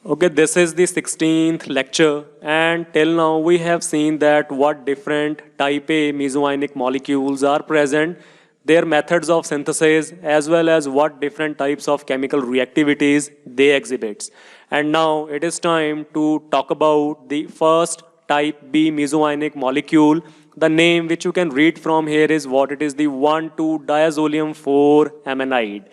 Okay, this is the 16th lecture, and till now we have seen that what different type A meso-ionic molecules are present, their methods of synthesis, as well as what different types of chemical reactivities they exhibit. And now it is time to talk about the first type B meso-ionic molecule. The name which you can read from here is what it is, the 1,2-diazolium 4-ammonide.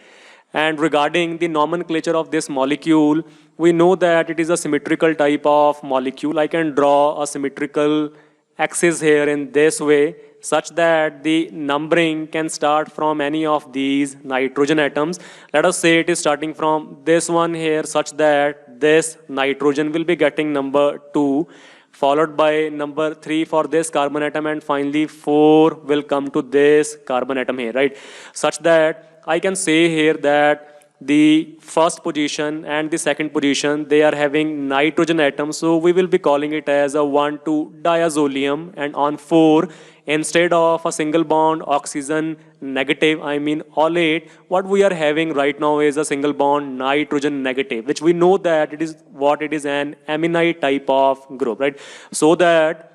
And regarding the nomenclature of this molecule, we know that it is a symmetrical type of molecule. I can draw a symmetrical axis here in this way, such that the numbering can start from any of these nitrogen atoms. Let us say it is starting from this one here, such that this nitrogen will be getting number 2, followed by number 3 for this carbon atom, and finally 4 will come to this carbon atom here, right? Such that I can say here that the first position and the second position, they are having nitrogen atoms, so we will be calling it as a 1,2-diazolium, and on 4, instead of a single bond oxygen negative, olate, what we are having right now is a single bond nitrogen negative, which we know that it is what it is, an ammonite type of group, right? So that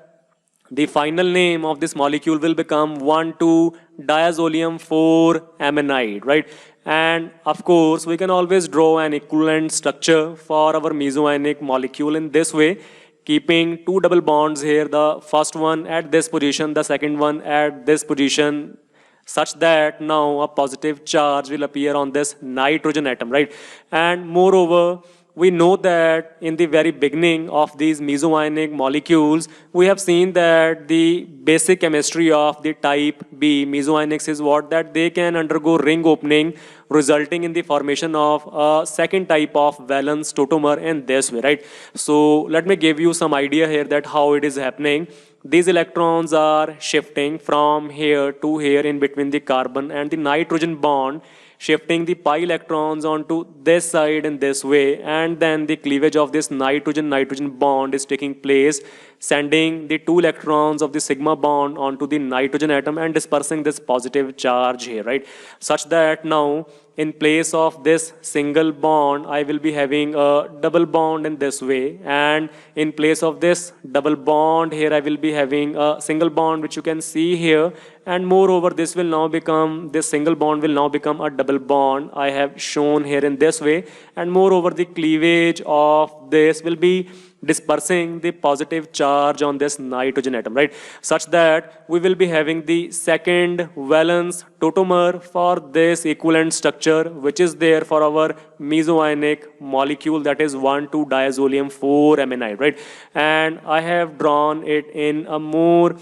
the final name of this molecule will become 1,2-diazolium 4-ammonide, right? And of course, we can always draw an equivalent structure for our meso-ionic molecule in this way, keeping two double bonds here, the first one at this position, the second one at this position, such that now a positive charge will appear on this nitrogen atom, right? And moreover, we know that in the very beginning of these meso-ionic molecules, we have seen that the basic chemistry of the type B meso-ionics is what, that they can undergo ring opening, resulting in the formation of a second type of valence tautomer in this way, right? So let me give you some idea here that how it is happening. These electrons are shifting from here to here in between the carbon and the nitrogen bond, shifting the pi electrons onto this side in this way, and then the cleavage of this nitrogen-nitrogen bond is taking place, sending the two electrons of the sigma bond onto the nitrogen atom and dispersing this positive charge here, right? Such that now, in place of this single bond, I will be having a double bond in this way, and in place of this double bond here, I will be having a single bond, which you can see here, and moreover, this single bond will now become a double bond I have shown here in this way, and moreover, the cleavage of this will be dispersing the positive charge on this nitrogen atom, right? Such that we will be having the second valence tautomer for this equivalent structure, which is there for our meso-ionic molecule, that is 1,2-diazolium 4-ammonide, right? And I have drawn it in a more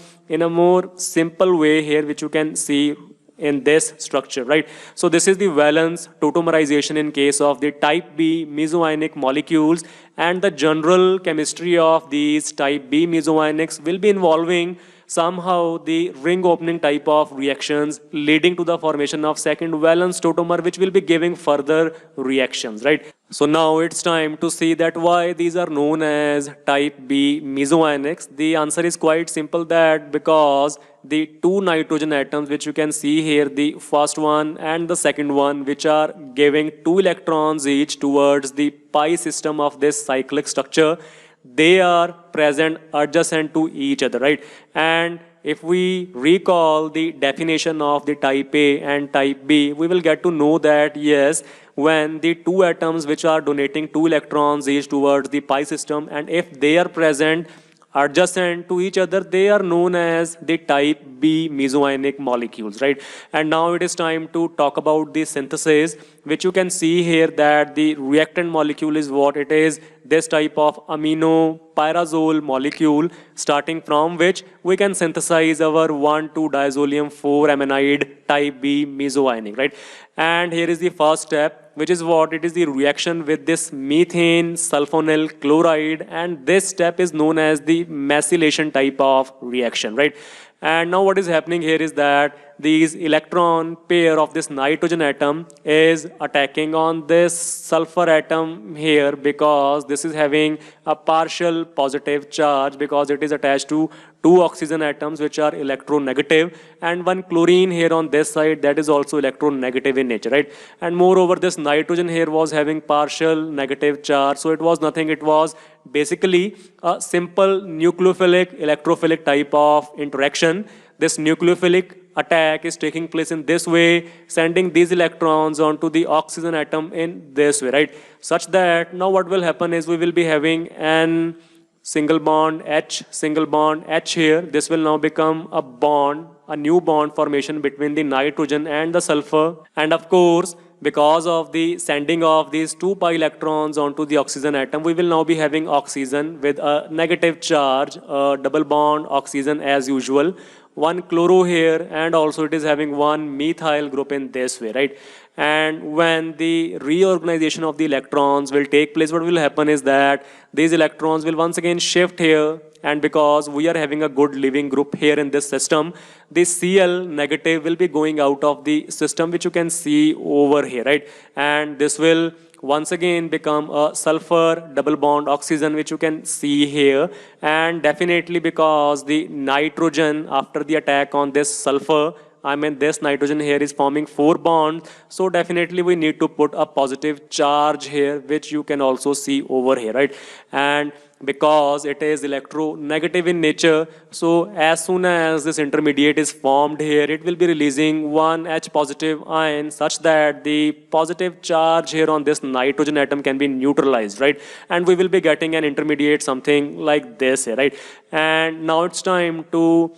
simple way here, which you can see in this structure, right? So this is the valence tautomerization in case of the type B meso-ionic molecules, and the general chemistry of these type B meso-ionics will be involving somehow the ring opening type of reactions, leading to the formation of second valence tautomer, which will be giving further reactions, right? So now it's time to see that why these are known as type B meso-ionics. The answer is quite simple, that because the two nitrogen atoms, which you can see here, the first one and the second one, which are giving 2 electrons each towards the pi system of this cyclic structure, they are present adjacent to each other, right? And if we recall the definition of the type A and type B, we will get to know that yes, when the two atoms which are donating 2 electrons each towards the pi system, and if they are present adjacent to each other, they are known as the type B meso-ionic molecules, right? And now it is time to talk about the synthesis, which you can see here that the reactant molecule is what it is, this type of amino-pyrazole molecule, starting from which we can synthesize our 1,2-diazolium 4-ammonide type B meso-ionic, right? And here is the first step, which is what it is, the reaction with this methane sulfonyl chloride, and this step is known as the methylation type of reaction, right? And now what is happening here is that these electron pair of this nitrogen atom is attacking on this sulfur atom here, because this is having a partial positive charge because it is attached to two oxygen atoms which are electronegative, and one chlorine here on this side that is also electronegative in nature, right? And moreover, this nitrogen here was having partial negative charge, so it was nothing, it was basically a simple nucleophilic electrophilic type of interaction. This nucleophilic attack is taking place in this way, sending these electrons onto the oxygen atom in this way, right? Such that now what will happen is we will be having an single bond H here. This will now become a bond, a new bond formation between the nitrogen and the sulfur. And of course, because of the sending of these 2 pi electrons onto the oxygen atom, we will now be having oxygen with a negative charge, a double bond oxygen as usual, one chloro here, and also it is having one methyl group in this way, right? And when the reorganization of the electrons will take place, what will happen is that these electrons will once again shift here, and because we are having a good leaving group here in this system, the Cl negative will be going out of the system, which you can see over here, right? And this will once again become a sulfur double bond oxygen, which you can see here. And definitely because the nitrogen, after the attack on this sulfur, I mean this nitrogen here is forming 4 bonds, so definitely we need to put a positive charge here, which you can also see over here, right? And because it is electronegative in nature, so as soon as this intermediate is formed here, it will be releasing one H positive ion, such that the positive charge here on this nitrogen atom can be neutralized, right? And we will be getting an intermediate something like this here, right? And now it's time to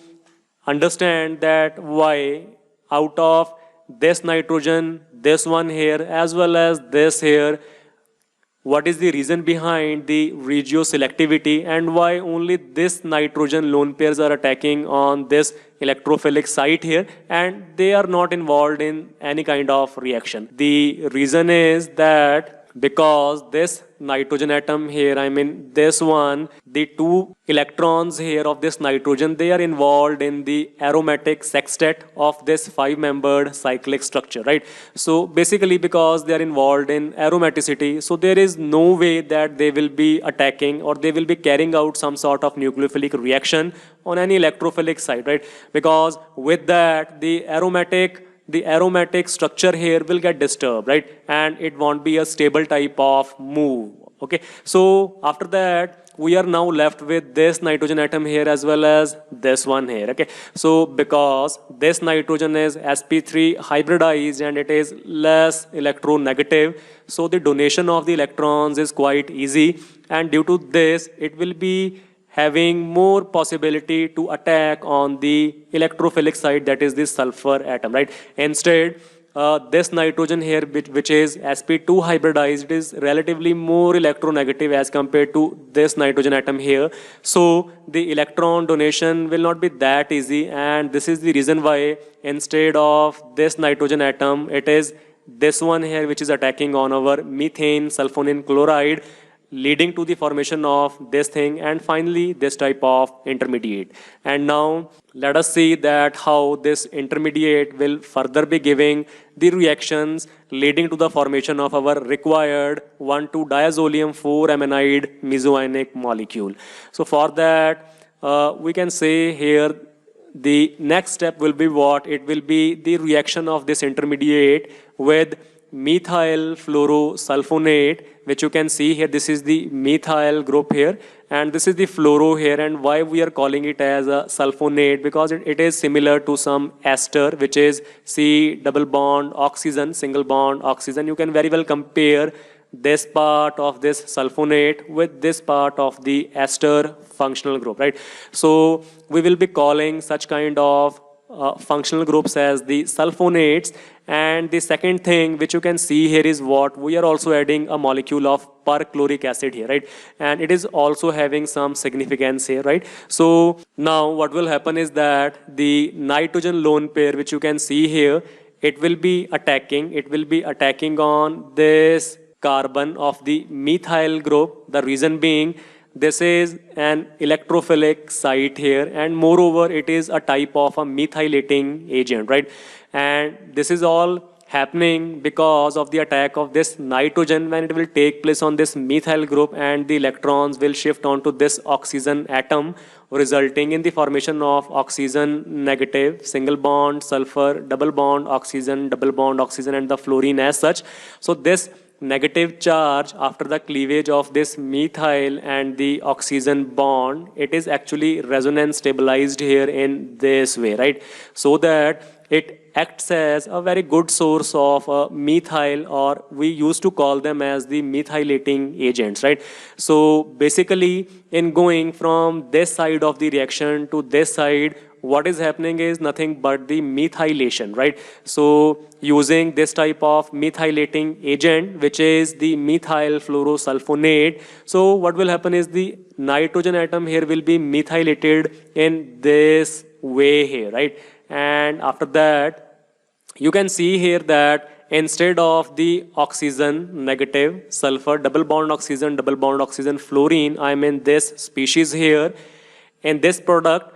understand that why out of this nitrogen, this one here, as well as this here, what is the reason behind the regioselectivity, and why only this nitrogen lone pairs are attacking on this electrophilic site here and they are not involved in any kind of reaction. The reason is that because this nitrogen atom here, I mean this one, the 2 electrons here of this nitrogen, they are involved in the aromatic sextet of this 5-membered cyclic structure, right? So basically because they are involved in aromaticity, so there is no way that they will be attacking or they will be carrying out some sort of nucleophilic reaction on any electrophilic site, right? Because with that, the aromatic structure here will get disturbed, right? And it won't be a stable type of move. Okay, so after that, we are now left with this nitrogen atom here as well as this one here. Okay, so because this nitrogen is sp3 hybridized and it is less electronegative, so the donation of the electrons is quite easy, and due to this, it will be having more possibility to attack on the electrophilic side, that is the sulfur atom, right? Instead, this nitrogen here, which is sp2 hybridized, is relatively more electronegative as compared to this nitrogen atom here. So the electron donation will not be that easy, and this is the reason why instead of this nitrogen atom, it is this one here which is attacking on our methane sulfonin chloride, leading to the formation of this thing and finally this type of intermediate. And now let us see that how this intermediate will further be giving the reactions leading to the formation of our required 1,2-diazolium 4-ammonide meso-ionic molecule. So for that, we can say here the next step will be what? It will be the reaction of this intermediate with methyl fluorosulfonate, which you can see here. This is the methyl group here and this is the fluoro here. And why we are calling it as a sulfonate? Because it is similar to some ester, which is C double bond oxygen, single bond oxygen. You can very well compare this part of this sulfonate with this part of the ester functional group, right? So we will be calling such kind of functional groups as the sulfonates. And the second thing which you can see here is what? We are also adding a molecule of perchloric acid here, right? And it is also having some significance here, right? So now what will happen is that the nitrogen lone pair, which you can see here, it will be attacking on this carbon of the methyl group. The reason being this is an electrophilic site here, and moreover it is a type of a methylating agent, right? And this is all happening because of the attack of this nitrogen when it will take place on this methyl group, and the electrons will shift onto this oxygen atom, resulting in the formation of oxygen negative, single bond, sulfur, double bond, oxygen, and the fluorine as such. So this negative charge after the cleavage of this methyl and the oxygen bond, it is actually resonance stabilized here in this way, right? So that it acts as a very good source of methyl, or we used to call them as the methylating agents, right? So basically, in going from this side of the reaction to this side, what is happening is nothing but the methylation, right? So using this type of methylating agent, which is the methyl fluorosulfonate, so what will happen is the nitrogen atom here will be methylated in this way here, right? And after that, you can see here that instead of the oxygen negative, sulfur, double bond, oxygen, fluorine, I am in this species here. In this product,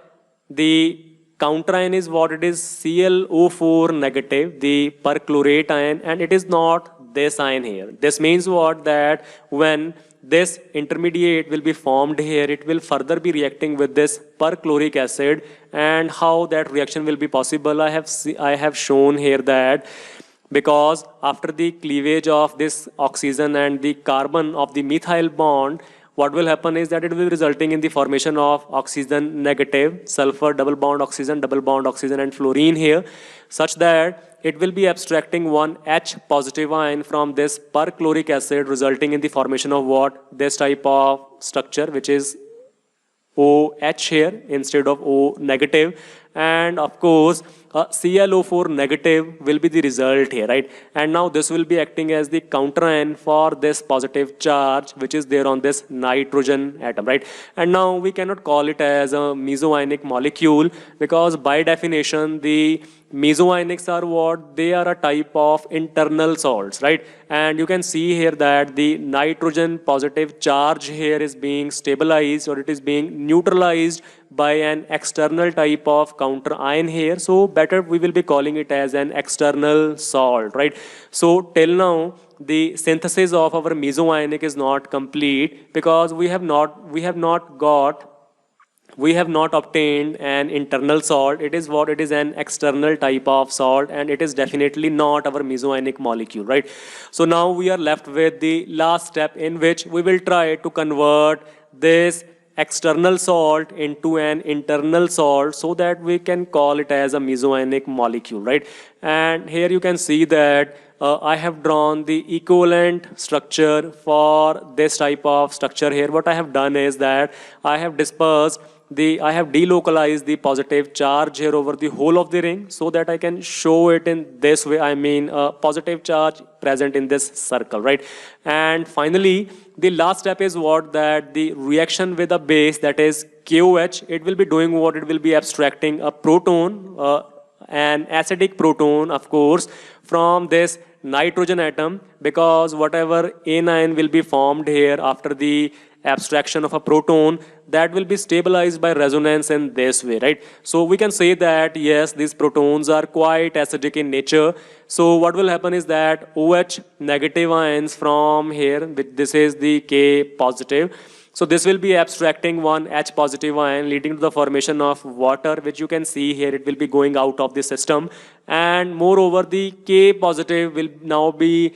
the counter ion is what it is, ClO4 negative, the perchlorate ion, and it is not this ion here. This means what? That when this intermediate will be formed here, it will further be reacting with this perchloric acid, and how that reaction will be possible, I have shown here that because after the cleavage of this oxygen and the carbon of the methyl bond, what will happen is that it will be resulting in the formation of oxygen negative, sulfur, double bond, oxygen, and fluorine here, such that it will be abstracting one H positive ion from this perchloric acid, resulting in the formation of what? This type of structure, which is OH here instead of O negative. And of course, ClO4 negative will be the result here, right? And now this will be acting as the counter ion for this positive charge, which is there on this nitrogen atom, right? And now we cannot call it as a meso-ionic molecule, because by definition, the meso-ionics are what? They are a type of internal salts, right? And you can see here that the nitrogen positive charge here is being stabilized, or it is being neutralized by an external type of counter ion here. So better we will be calling it as an external salt, right? So till now, the synthesis of our meso-ionic is not complete, because we have not obtained an internal salt. It is what? It is an external type of salt, and it is definitely not our meso-ionic molecule, right? So now we are left with the last step, in which we will try to convert this external salt into an internal salt, so that we can call it as a meso-ionic molecule, right? And here you can see that I have drawn the equivalent structure for this type of structure here. What I have done is that I have delocalized the positive charge here over the whole of the ring, so that I can show it in this way. I mean, positive charge present in this circle, right? And finally, the last step is what? That the reaction with a base, that is KOH, it will be doing what? It will be abstracting a proton, an acidic proton, of course, from this nitrogen atom, because whatever anion will be formed here after the abstraction of a proton, that will be stabilized by resonance in this way, right? So we can say that yes, these protons are quite acidic in nature. So what will happen is that OH negative ions from here, this is the K positive, so this will be abstracting one H positive ion, leading to the formation of water, which you can see here, it will be going out of the system. And moreover, the K positive will now be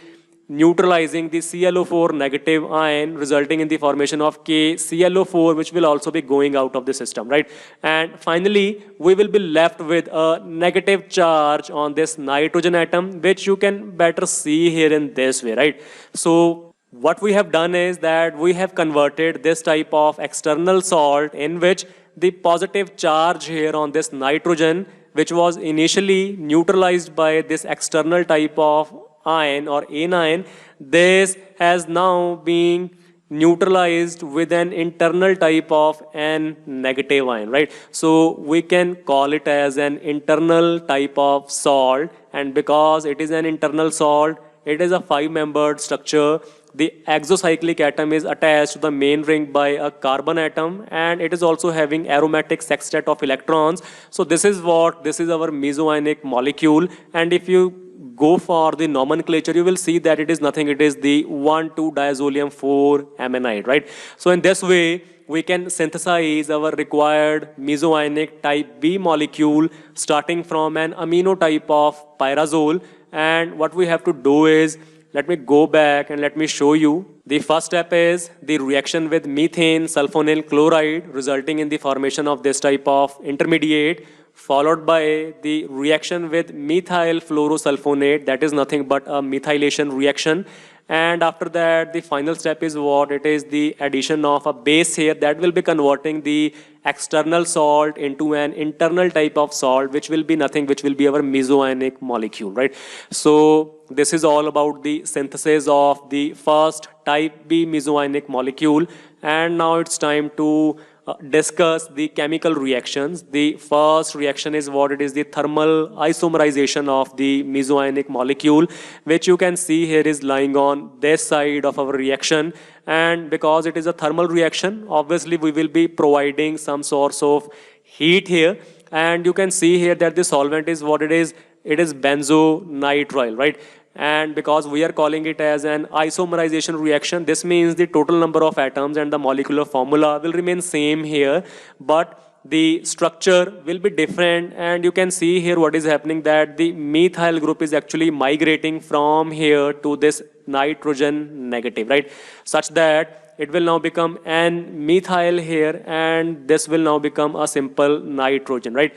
neutralizing the ClO4 negative ion, resulting in the formation of KClO4, which will also be going out of the system, right? And finally, we will be left with a negative charge on this nitrogen atom, which you can better see here in this way, right? So what we have done is that we have converted this type of external salt, in which the positive charge here on this nitrogen, which was initially neutralized by this external type of ion or anion, this has now been neutralized with an internal type of an negative ion, right? So we can call it as an internal type of salt, and because it is an internal salt, it is a 5-membered structure, the exocyclic atom is attached to the main ring by a carbon atom, and it is also having aromatic sextet of electrons. So this is our meso-ionic molecule. And if you go for the nomenclature, you will see that it is nothing, it is the 1,2-diazolium 4-aminide, right? So in this way, we can synthesize our required meso-ionic type B molecule starting from an amino type of pyrazole. And what we have to do is, let me go back and let me show you. The first step is the reaction with methane sulfonyl chloride, resulting in the formation of this type of intermediate, followed by the reaction with methyl fluorosulfonate, that is nothing but a methylation reaction. And after that, the final step is what? It is the addition of a base here that will be converting the external salt into an internal type of salt, which will be nothing, which will be our meso-ionic molecule, right? So this is all about the synthesis of the first type B meso-ionic molecule. And now it's time to discuss the chemical reactions. The first reaction is what? It is the thermal isomerization of the meso-ionic molecule, which you can see here is lying on this side of our reaction. And because it is a thermal reaction, obviously we will be providing some source of heat here. And you can see here that the solvent is what it is. It is benzonitrile, right? And because we are calling it as an isomerization reaction, this means the total number of atoms and the molecular formula will remain same here, but the structure will be different. And you can see here what is happening, that the methyl group is actually migrating from here to this nitrogen negative, right? Such that it will now become an methyl here, and this will now become a simple nitrogen, right?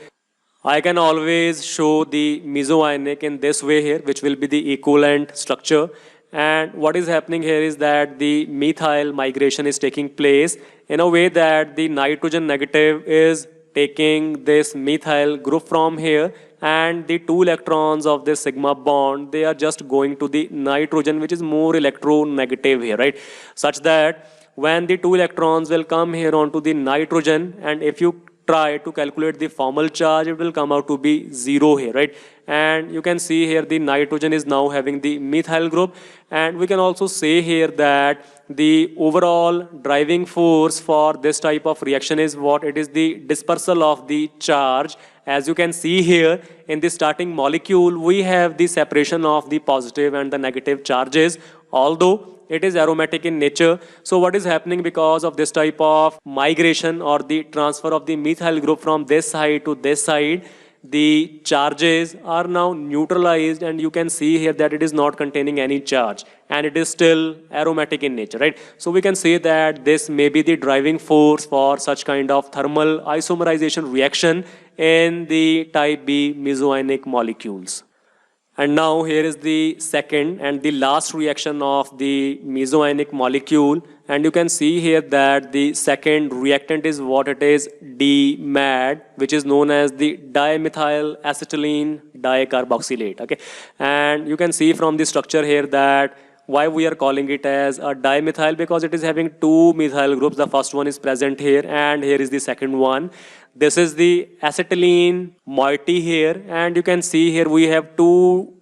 I can always show the meso-ionic in this way here, which will be the equivalent structure. And what is happening here is that the methyl migration is taking place in a way that the nitrogen negative is taking this methyl group from here, and the 2 electrons of this sigma bond, they are just going to the nitrogen, which is more electronegative here, right? Such that when the 2 electrons will come here onto the nitrogen, and if you try to calculate the formal charge, it will come out to be 0 here, right? And you can see here the nitrogen is now having the methyl group. And we can also say here that the overall driving force for this type of reaction is what? It is the dispersal of the charge. As you can see here in the starting molecule, we have the separation of the positive and the negative charges, although it is aromatic in nature. So what is happening because of this type of migration or the transfer of the methyl group from this side to this side, the charges are now neutralized, and you can see here that it is not containing any charge and it is still aromatic in nature, right? So we can say that this may be the driving force for such kind of thermal isomerization reaction in the type B meso-ionic molecules. And now here is the second and the last reaction of the meso-ionic molecule. And you can see here that the second reactant is what it is, DMAD, which is known as the Dimethylacetylenedicarboxylate. Okay, and you can see from the structure here that why we are calling it as a dimethyl, because it is having 2 methyl groups. The first one is present here, and here is the second one. This is the acetylene moiety here, and you can see here we have 2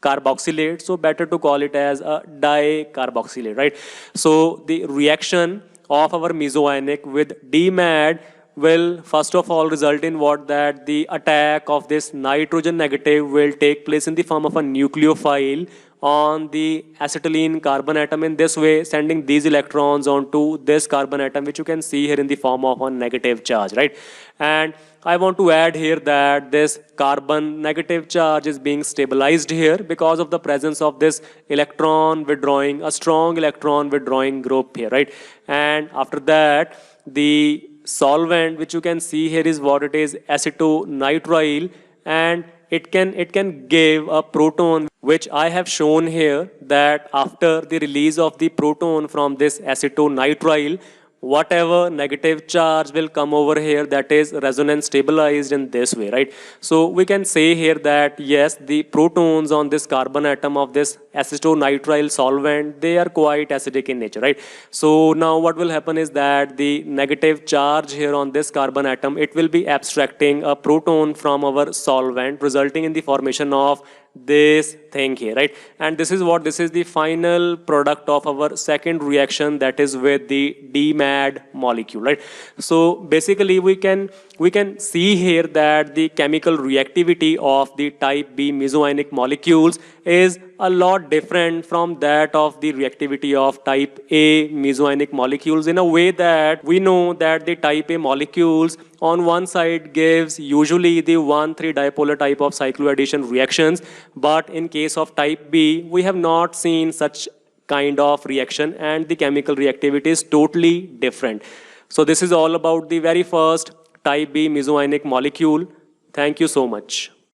carboxylates, so better to call it as a dicarboxylate, right? So the reaction of our meso-ionic with DMAD will first of all result in what? That the attack of this nitrogen negative will take place in the form of a nucleophile on the acetylene carbon atom, in this way sending these electrons onto this carbon atom, which you can see here in the form of a negative charge, right? And I want to add here that this carbon negative charge is being stabilized here because of the presence of this electron withdrawing, a strong electron withdrawing group here, right? And after that, the solvent which you can see here is what it is, acetonitrile, and it can give a proton, which I have shown here that after the release of the proton from this acetonitrile, whatever negative charge will come over here, that is resonance stabilized in this way, right? So we can say here that yes, the protons on this carbon atom of this acetonitrile solvent, they are quite acidic in nature, right? So now what will happen is that the negative charge here on this carbon atom, it will be abstracting a proton from our solvent, resulting in the formation of this thing here, right? And this is the final product of our second reaction, that is with the DMAD molecule, right? So basically we can see here that the chemical reactivity of the type B meso-ionic molecules is a lot different from that of the reactivity of type A meso-ionic molecules, in a way that we know that the type A molecules on one side gives usually the 1,3 dipolar type of cycloaddition reactions, but in case of type B we have not seen such kind of reaction, and the chemical reactivity is totally different. So this is all about the very first type B meso-ionic molecule. Thank you so much.